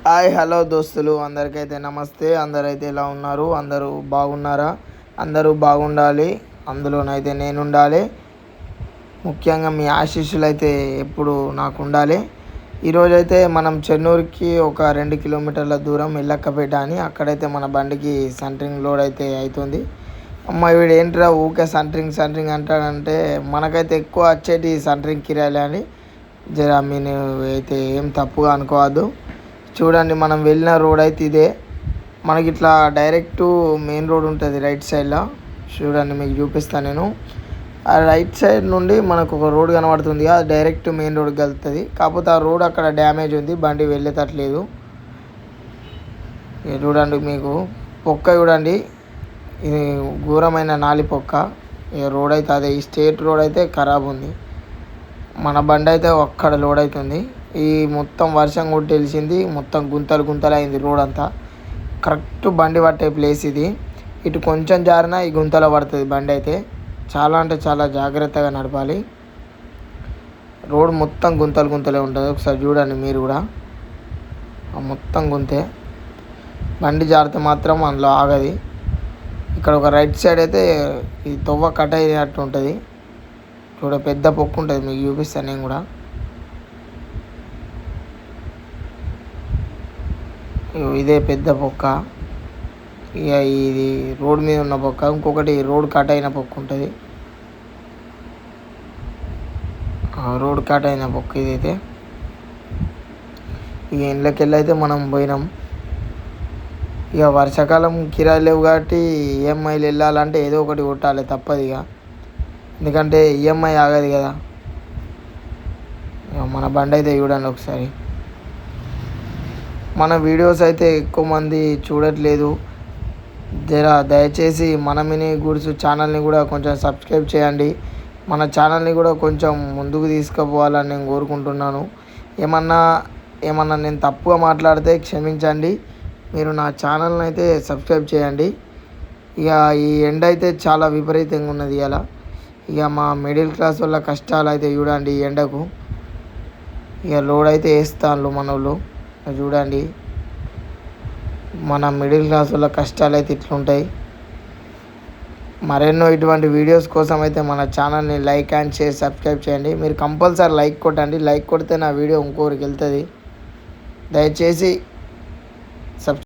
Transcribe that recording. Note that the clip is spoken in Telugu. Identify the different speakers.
Speaker 1: హాయ్ హలో దోస్తులు అందరికైతే నమస్తే. అందరైతే ఎలా ఉన్నారు? అందరూ బాగున్నారా? అందరూ బాగుండాలి, అందులోనైతే నేను ఉండాలి. ముఖ్యంగా మీ ఆశీస్సులు అయితే ఎప్పుడు నాకు ఉండాలి. ఈరోజైతే మనం చెన్నూరుకి ఒక 2 కిలోమీటర్ల దూరం ఎల్లక్కపేట అని, అక్కడైతే మన బండికి సెంటరింగ్ లోడ్ అయితే అవుతుంది. అమ్మ వీడు ఏంట్రా ఊకే సెంటరింగ్ అంటాడంటే, మనకైతే ఎక్కువ వచ్చేటి సెంటరింగ్ కిరాయిలే అని జర మీరు అయితే ఏం తప్పుగా అనుకోవద్దు. చూడండి, మనం వెళ్ళిన రోడ్ అయితే ఇదే. మనకి ఇట్లా డైరెక్ట్ మెయిన్ రోడ్ ఉంటుంది రైట్ సైడ్లో. చూడండి, మీకు చూపిస్తాను నేను. ఆ రైట్ సైడ్ నుండి మనకు ఒక రోడ్ కనబడుతుంది, అది డైరెక్ట్ మెయిన్ రోడ్కి వెళ్తుంది. కాకపోతే ఆ రోడ్ అక్కడ డ్యామేజ్ ఉంది, బండి వెళ్ళేటట్లేదు. చూడండి, మీకు పొక్క చూడండి, ఇది ఘోరమైన నాలి పొక్క. ఈ రోడ్ అయితే అదే, ఈ స్టేట్ రోడ్ అయితే ఖరాబ్ ఉంది. మన బండి అయితే ఒక్కడ లోడ్ అవుతుంది. ఈ మొత్తం వర్షం కొట్టి తెలిసింది, మొత్తం గుంతలు అయింది రోడ్ అంతా. కరెక్ట్ బండి పట్టే ప్లేస్ ఇది. ఇటు కొంచెం జారినా ఈ గుంతలో పడుతుంది బండి అయితే. చాలా అంటే చాలా జాగ్రత్తగా నడపాలి. రోడ్ మొత్తం గుంతలే ఉంటుంది. ఒకసారి చూడండి మీరు కూడా, మొత్తం గుంతే. బండి జారితే మాత్రం అందులో ఆగది. ఇక్కడ ఒక రైట్ సైడ్ అయితే ఈ తొవ్వ కట్ అయినట్టు ఉంటుంది. చూడ పెద్ద పొక్కు ఉంటుంది, మీకు చూపిస్తాను నేను కూడా. ఇదే పెద్ద పొక్క. ఇక ఇది రోడ్ మీద ఉన్న పొక్క. ఇంకొకటి రోడ్ కట్ అయిన పొక్క ఉంటుంది, రోడ్ కట్ అయిన పొక్క ఇదైతే. ఇక ఇండ్లకెళ్ళి అయితే మనం పోయినాం. ఇక వర్షాకాలం కిరాయి లేవు కాబట్టి ఈఎంఐలు వెళ్ళాలంటే ఏదో ఒకటి కొట్టాలి, తప్పదు ఇక. ఎందుకంటే ఈఎంఐ ఆగదు కదా. మన బండి అయితే చూడండి ఒకసారి. మన వీడియోస్ అయితే ఎక్కువ మంది చూడట్లేదు. దయచేసి మన మినీ గూడ్స్ ఛానల్ని కూడా కొంచెం సబ్స్క్రైబ్ చేయండి. మన ఛానల్ని కూడా కొంచెం ముందుకు తీసుకుపోవాలని నేను కోరుకుంటున్నాను. ఏమన్నా నేను తప్పుగా మాట్లాడితే క్షమించండి. మీరు నా ఛానల్ని అయితే సబ్స్క్రైబ్ చేయండి. ఇక ఈ ఎండ అయితే చాలా విపరీతంగా ఉన్నది ఇలా. ఇక మా మిడిల్ క్లాస్ వల్ల కష్టాలు అయితే చూడండి ఈ ఎండకు. ఇక లోడ్ అయితే వేస్తాను మన వాళ్ళు. చూడండి, మన మిడిల్ క్లాస్ వల్ల కష్టాలు అయితే ఇట్లుంటాయి. మరెన్నో ఇటువంటి వీడియోస్ కోసం అయితే మన ఛానల్ని లైక్ అండ్ షేర్ సబ్స్క్రైబ్ చేయండి. మీరు కంపల్సరీ లైక్ కొట్టండి. లైక్ కొడితే నా వీడియో ఇంకోరికి వెళ్తుంది. దయచేసి